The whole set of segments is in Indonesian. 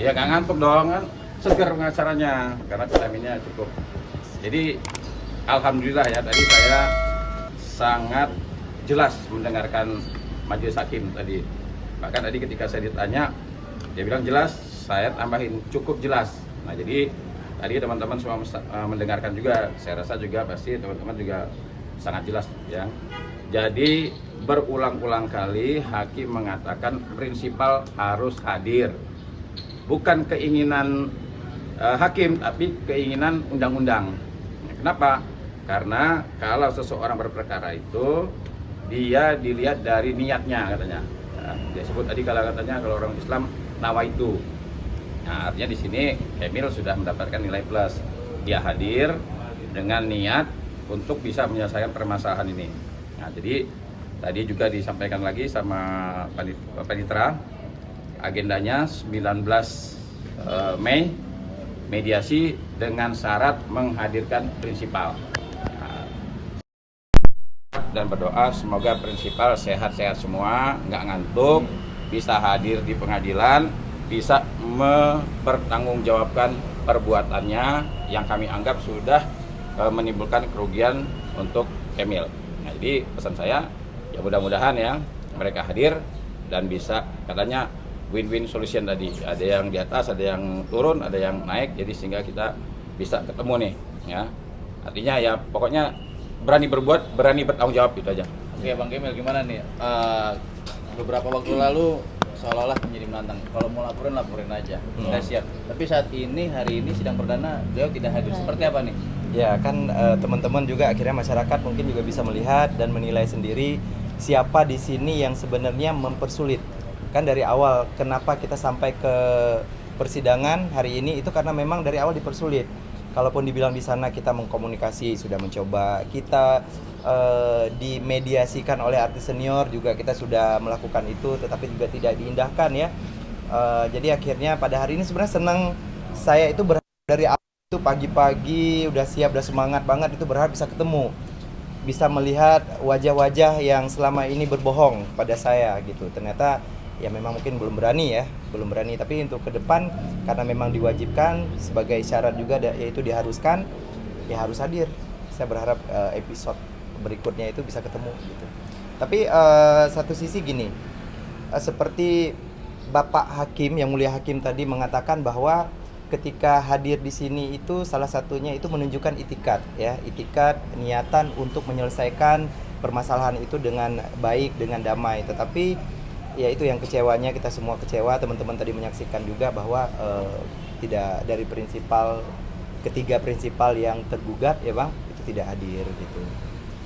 Ya nggak ngantuk dong kan, segar pengacaranya karena vitaminnya cukup. Jadi alhamdulillah ya, tadi saya sangat jelas mendengarkan majelis hakim tadi. Bahkan tadi ketika saya ditanya, dia bilang jelas, saya tambahin cukup jelas. Nah jadi tadi teman-teman semua mendengarkan juga, saya rasa juga pasti teman-teman juga sangat jelas ya. Jadi berulang-ulang kali hakim mengatakan prinsipal harus hadir. Bukan keinginan hakim, tapi keinginan undang-undang. Kenapa? Karena kalau seseorang berperkara itu, dia dilihat dari niatnya katanya. Dia sebut tadi kalau katanya kalau orang Islam nawaitu. Nah, artinya di sini Emil sudah mendapatkan nilai plus. Dia hadir dengan niat untuk bisa menyelesaikan permasalahan ini. Nah, jadi tadi juga disampaikan lagi sama Panitera, agendanya 19 Mei mediasi dengan syarat menghadirkan prinsipal. Dan berdoa semoga prinsipal sehat-sehat semua, nggak ngantuk, bisa hadir di pengadilan, bisa mempertanggungjawabkan perbuatannya yang kami anggap sudah menimbulkan kerugian untuk Emil. Nah, jadi pesan saya ya mudah-mudahan ya mereka hadir dan bisa katanya win-win solution tadi. Ada yang di atas, ada yang turun, ada yang naik, jadi sehingga kita bisa ketemu nih ya. Artinya ya pokoknya berani berbuat, berani bertanggung jawab itu aja. Oke Bang Emil, gimana nih? Beberapa waktu lalu seolah-olah menjadi menantang. Kalau mau laporin aja, kita siap. Tapi saat ini, hari ini sidang perdana, beliau tidak hadir. Seperti apa nih? Ya kan teman-teman juga akhirnya masyarakat mungkin juga bisa melihat dan menilai sendiri siapa di sini yang sebenarnya mempersulit. Kan dari awal kenapa kita sampai ke persidangan hari ini itu karena memang dari awal dipersulit. Kalaupun dibilang di sana kita mengkomunikasi, sudah mencoba, kita dimediasikan oleh artis senior juga kita sudah melakukan itu, tetapi juga tidak diindahkan ya. Jadi akhirnya pada hari ini sebenarnya senang, saya itu berharap dari awal itu pagi-pagi udah siap, udah semangat banget itu berharap bisa ketemu, bisa melihat wajah-wajah yang selama ini berbohong pada saya gitu. Ternyata ya memang mungkin belum berani, tapi untuk ke depan karena memang diwajibkan sebagai syarat juga yaitu diharuskan, ya harus hadir. Saya berharap episode berikutnya itu bisa ketemu gitu. Tapi satu sisi gini, seperti Bapak Hakim yang mulia Hakim tadi mengatakan bahwa ketika hadir di sini itu salah satunya itu menunjukkan itikat ya, itikat niatan untuk menyelesaikan permasalahan itu dengan baik, dengan damai. Tetapi ya itu yang kecewanya, kita semua kecewa, teman-teman tadi menyaksikan juga bahwa tidak dari ketiga prinsipal yang tergugat ya Bang, itu tidak hadir gitu.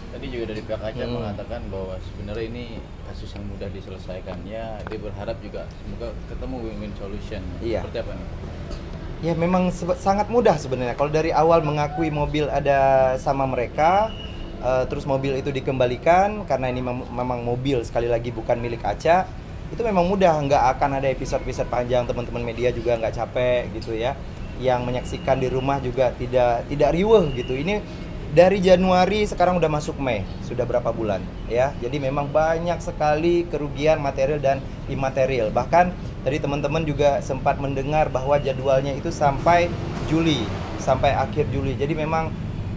Tadi juga dari pihak Aca mengatakan bahwa sebenarnya ini kasus yang mudah diselesaikan. Ya, dia berharap juga semoga ketemu win-win solution. Iya. Seperti apa nih? Ya memang sangat mudah sebenarnya. Kalau dari awal mengakui mobil ada sama mereka, terus mobil itu dikembalikan karena ini memang mobil sekali lagi bukan milik Aca, itu memang mudah, nggak akan ada episode-episode panjang, teman-teman media juga nggak capek gitu ya, yang menyaksikan di rumah juga tidak riweh gitu. Ini dari Januari sekarang udah masuk Mei, sudah berapa bulan ya, jadi memang banyak sekali kerugian material dan imaterial. Bahkan tadi teman-teman juga sempat mendengar bahwa jadwalnya itu sampai Juli, sampai akhir Juli. Jadi memang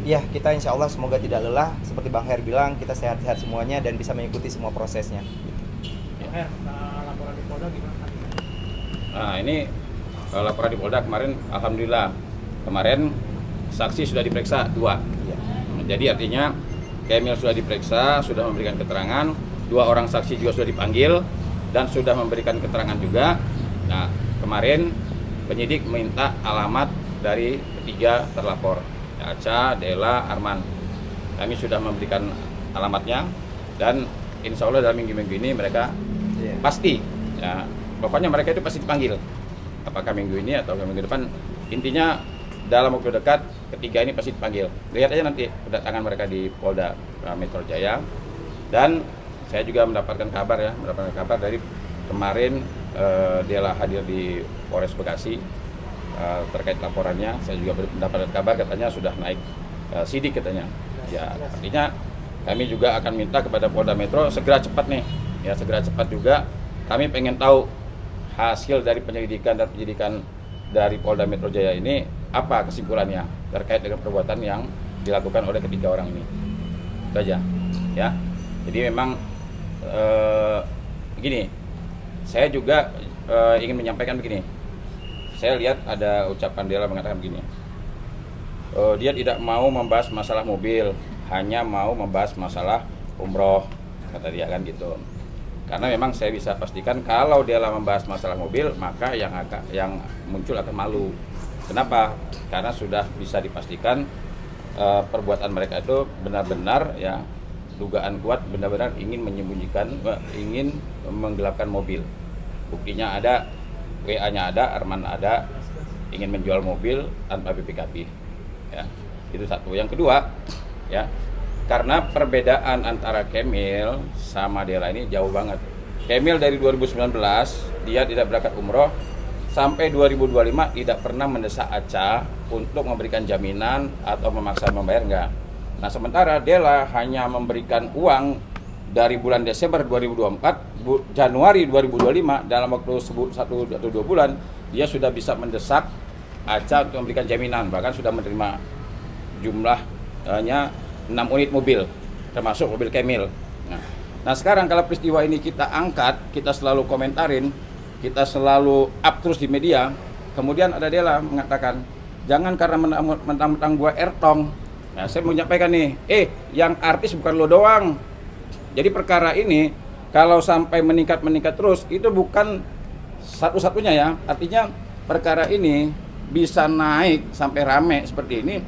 ya kita insya Allah semoga tidak lelah, seperti Bang Her bilang kita sehat-sehat semuanya dan bisa mengikuti semua prosesnya gitu. Her, laporan di Polda gimana? Nah ini laporan di Polda kemarin alhamdulillah, kemarin saksi sudah diperiksa 2 ya. Jadi artinya Emil sudah diperiksa, sudah memberikan keterangan, 2 orang saksi juga sudah dipanggil dan sudah memberikan keterangan juga. Nah kemarin penyidik minta alamat dari ketiga terlapor, Aca, Dela, Arman. Kami sudah memberikan alamatnya dan insya Allah dalam minggu-minggu ini mereka pasti ya, pokoknya mereka itu pasti dipanggil, apakah minggu ini atau minggu depan, intinya dalam waktu dekat ketiga ini pasti dipanggil. Lihat aja nanti kedatangan mereka di Polda Metro Jaya. Dan saya juga mendapatkan kabar dari kemarin Dela hadir di Polres Bekasi terkait laporannya. Saya juga mendapatkan kabar katanya sudah naik sidik katanya. Ya artinya kami juga akan minta kepada Polda Metro segera cepat nih, ya segera cepat juga. Kami pengen tahu hasil dari penyelidikan dan penyidikan dari Polda Metro Jaya ini apa kesimpulannya terkait dengan perbuatan yang dilakukan oleh ketiga orang ini. Itu aja ya. Jadi memang begini, saya juga ingin menyampaikan begini. Saya lihat ada ucapan Dela mengatakan begini, dia tidak mau membahas masalah mobil, hanya mau membahas masalah umroh, kata dia kan gitu. Karena memang saya bisa pastikan kalau dia membahas masalah mobil, maka yang muncul akan malu. Kenapa? Karena sudah bisa dipastikan perbuatan mereka itu benar-benar ya, dugaan kuat benar-benar ingin menyembunyikan, ingin menggelapkan mobil. Buktinya ada, WA-nya ada, Arman ada, ingin menjual mobil tanpa BPKB. Ya, itu satu. Yang kedua, ya, karena perbedaan antara Kemil sama Dela ini jauh banget. Kemil dari 2019 dia tidak berangkat umroh, sampai 2025 tidak pernah mendesak Acha untuk memberikan jaminan atau memaksa membayar, enggak. Nah sementara Dela hanya memberikan uang dari bulan Desember 2024, Januari 2025, dalam waktu 1 atau 2 bulan dia sudah bisa mendesak Acha untuk memberikan jaminan, bahkan sudah menerima jumlahnya 6 unit mobil, termasuk mobil Kemil. Nah sekarang kalau peristiwa ini kita angkat, kita selalu komentarin, kita selalu up terus di media, kemudian ada Dela mengatakan, jangan karena mentang-mentang gua Ertong. Nah saya mau menyampaikan nih, yang artis bukan lo doang. Jadi perkara ini kalau sampai meningkat terus, itu bukan satu-satunya ya. Artinya perkara ini bisa naik sampai rame seperti ini,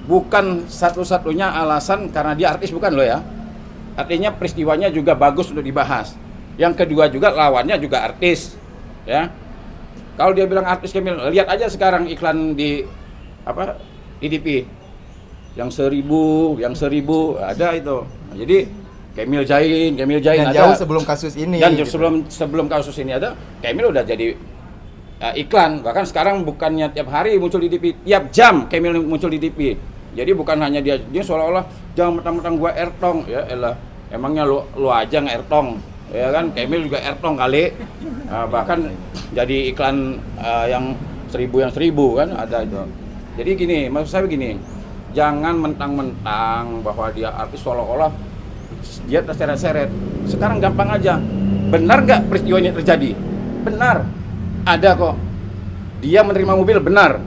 bukan satu-satunya alasan karena dia artis, bukan lo ya. Artinya peristiwanya juga bagus untuk dibahas. Yang kedua juga lawannya juga artis, ya. Kalau dia bilang artis Kemil, lihat aja sekarang iklan di IDP, yang 1000 ada itu. Nah, jadi Kemil Jain dan ada. jauh sebelum kasus ini. Dan gitu. sebelum kasus ini ada, Kemil udah jadi iklan. Bahkan sekarang bukannya tiap hari muncul di TV, tiap jam Kemil muncul di TV. Jadi bukan hanya dia seolah-olah jangan mentang-mentang gua Ertong, ya elah, emangnya lu aja nggak Ertong, ya kan? Kemil juga Ertong kali. Bahkan jadi iklan yang 1000 kan ada itu. Jadi gini, maksud saya begini, jangan mentang-mentang bahwa dia artis seolah-olah dia terseret-seret. Sekarang gampang aja, benar nggak peristiwa ini terjadi? Benar, ada kok. Dia menerima mobil, benar.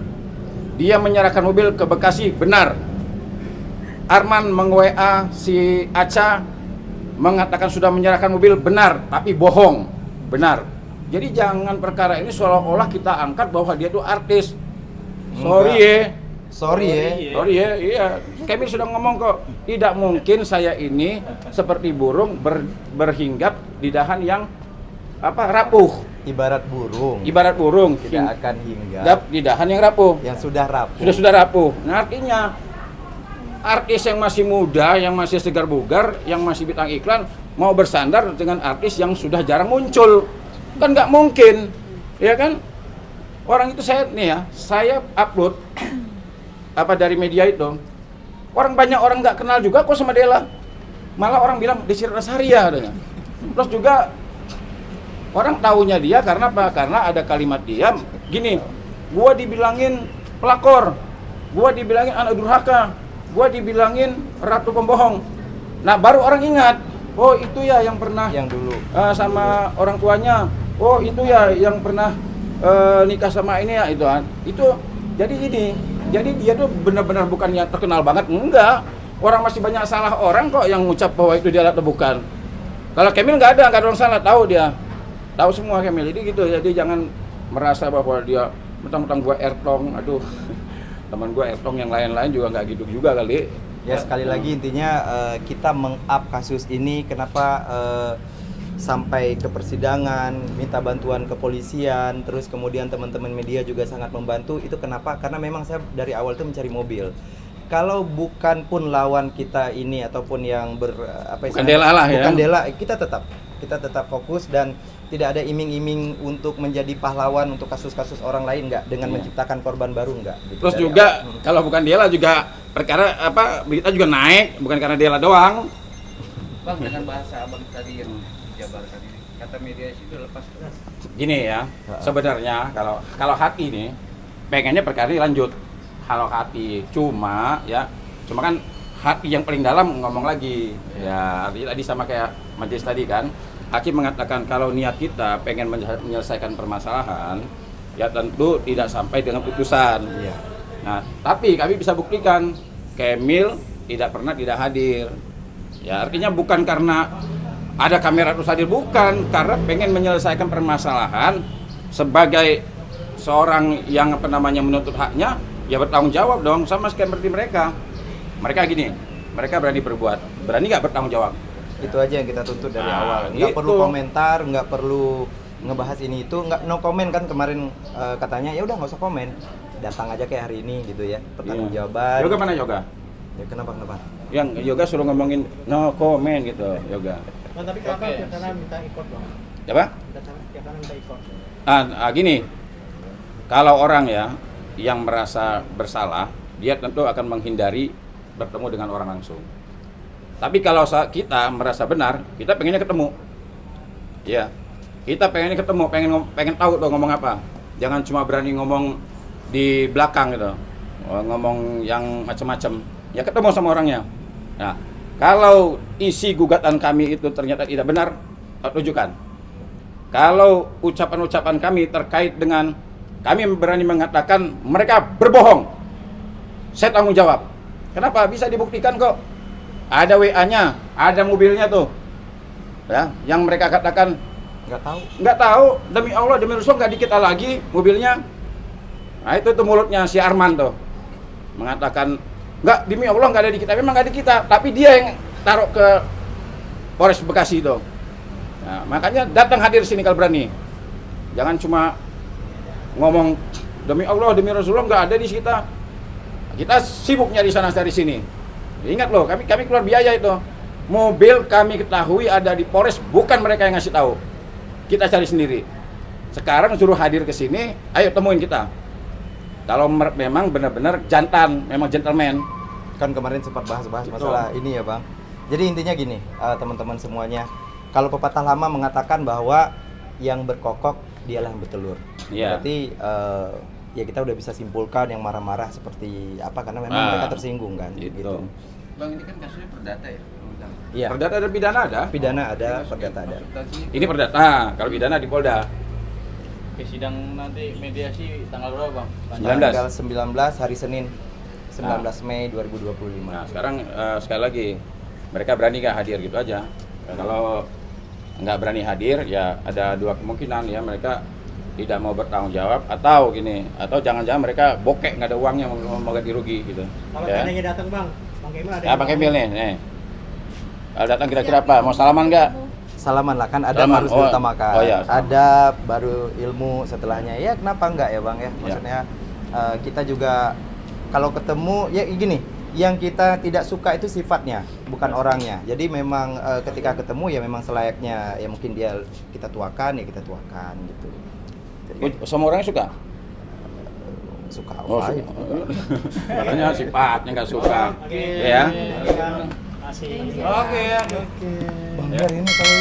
Dia menyerahkan mobil ke Bekasi, benar. Arman meng-WA si Acha mengatakan sudah menyerahkan mobil, benar, tapi bohong, benar. Jadi jangan perkara ini seolah-olah kita angkat bahwa dia itu artis. Sorry ya, iya. Kami sudah ngomong kok, tidak mungkin saya ini seperti burung berhinggap di dahan yang rapuh. Ibarat burung tidak akan hinggap di dahan yang rapuh. Yang sudah rapuh. Sudah rapuh. Nah, artinya artis yang masih muda, yang masih segar bugar, yang masih bintang iklan mau bersandar dengan artis yang sudah jarang muncul. Kan nggak mungkin. Ya kan? Orang itu saya upload dari media itu. Banyak orang nggak kenal juga kok sama Dela. Malah orang bilang Desi Ratnasari katanya. Terus juga orang taunya dia karena apa? Karena ada kalimat dia gini, gua dibilangin pelakor, gua dibilangin anak durhaka, gua dibilangin ratu pembohong. Nah baru orang ingat, oh itu ya yang pernah yang dulu sama orang tuanya, oh itu ya yang pernah nikah sama ini ya itu. Jadi dia tuh benar-benar bukannya terkenal banget, enggak. Orang masih banyak salah orang kok yang ngucap bahwa itu dia atau bukan. Kalau Kemil nggak ada orang salah, tahu dia. Tahu semua Kemil, jadi gitu. Jadi jangan merasa bahwa dia mentang-mentang gua Ertong, aduh teman gua Ertong yang lain-lain juga nggak gitu juga kali. Ya sekali lagi intinya kita meng-up kasus ini, kenapa sampai ke persidangan, minta bantuan kepolisian, terus kemudian teman-teman media juga sangat membantu. Itu kenapa? Karena memang saya dari awal itu mencari mobil. Kalau bukan pun lawan kita ini ataupun yang bukan Dela, kita tetap fokus dan tidak ada iming-iming untuk menjadi pahlawan untuk kasus-kasus orang lain, enggak, dengan menciptakan korban baru, enggak gitu. Terus juga kalau bukan Dela juga perkara berita juga naik, bukan karena Dela doang. Bang, dengan bahasa abang tadi yang jabarkan ini, Kata mediasi itu lepas. Gini ya, sebenarnya kalau hati ini pengennya perkara ini lanjut. Kalau hati cuma kan hati yang paling dalam ngomong lagi. Ya, artinya tadi sama kayak majelis tadi kan. Hakim mengatakan kalau niat kita pengen menyelesaikan permasalahan, ya tentu tidak sampai dengan putusan. Iya. Nah, tapi kami bisa buktikan Kemil tidak pernah tidak hadir. Ya, artinya bukan karena ada kamera terus hadir, bukan, karena pengen menyelesaikan permasalahan sebagai seorang yang menuntut haknya, ya bertanggung jawab dong, sama seperti mereka. Mereka gini, mereka berani berbuat, berani nggak bertanggung jawab? Itu aja yang kita tuntut dari Nah, awal. Nggak gitu. perlu komentar, nggak perlu ngebahas ini itu, nggak no komen kan kemarin katanya ya udah nggak usah komen, datang aja kayak hari ini gitu ya, pertanggung jawaban. Yoga mana Yoga? Ya kenapa? Yang Yoga suruh ngomongin no comment gitu, Yoga. Bang, tapi kenapa Oke. pihak kanan minta ikut bang? Apa? Pihak kanan minta ikut. Gini, kalau orang ya yang merasa bersalah, dia tentu akan menghindari bertemu dengan orang langsung. Tapi kalau kita merasa benar, kita pengennya ketemu. Ya, kita pengennya ketemu, pengen tahu tuh ngomong apa. Jangan cuma berani ngomong di belakang gitu, ngomong yang macam-macam. Ya ketemu sama orangnya. Nah, kalau isi gugatan kami itu ternyata tidak benar, tunjukkan. Kalau ucapan-ucapan kami terkait dengan kami berani mengatakan mereka berbohong, saya tanggung jawab. Kenapa? Bisa dibuktikan kok. Ada WA-nya, ada mobilnya tuh. Ya, yang mereka katakan nggak tahu, demi Allah, demi Rasul nggak dikita lagi mobilnya. Nah itu tuh mulutnya si Arman tuh mengatakan nggak, demi Allah nggak ada di kita, memang nggak di kita, tapi dia yang taruh ke Polres Bekasi itu. Nah, makanya datang hadir sini kalau berani. Jangan cuma ngomong demi Allah, demi Rasulullah nggak ada di kita. Kita sibuk nyari sana dari sini. Ingat loh, kami keluar biaya itu. Mobil kami ketahui ada di Polres, bukan mereka yang ngasih tahu. Kita cari sendiri. Sekarang suruh hadir ke sini, ayo temuin kita. Kalau memang benar-benar jantan, memang gentleman. Kan kemarin sempat bahas-bahas masalah ini ya bang. Jadi intinya gini, teman-teman semuanya, kalau pepatah lama mengatakan bahwa yang berkokok dialah yang bertelur. Iya. Berarti ya kita udah bisa simpulkan yang marah-marah seperti apa, karena memang mereka tersinggung kan. Gitu. Bang, ini kan kasusnya perdata ya? Iya. Perdata dan pidana ada. Pidana ada, perdata ada. Ini perdata, kalau pidana di Polda. Oke, sidang nanti mediasi tanggal berapa bang? 19. Tanggal 19 hari Senin, 19 Mei 2025. Nah sekarang sekali lagi mereka berani nggak hadir gitu aja. Kalau nggak berani hadir ya ada dua kemungkinan ya, mereka tidak mau bertanggung jawab atau gini, atau jangan-jangan mereka bokek nggak ada uangnya mau ganti rugi gitu. Kalau Ya. seandainya datang bang Emil ada. Ya Bang Emil nih. Kalau datang kira-kira apa? Mau salaman nggak? Salaman lah, kan ada Salaman. harus Oh, diutamakan. oh ya. Ada baru ilmu setelahnya. Ya kenapa enggak ya bang ya? Maksudnya kita juga kalau ketemu ya gini, yang kita tidak suka itu sifatnya, bukan orangnya. Jadi memang ketika ketemu ya memang selayaknya ya mungkin dia kita tuakan ya kita tuakan gitu. Jadi, Semua orangnya suka? suka Oh, apa? suka. Katanya sifatnya nggak suka. Ya. Masih. Oke ya. Bang Ber, ini kalau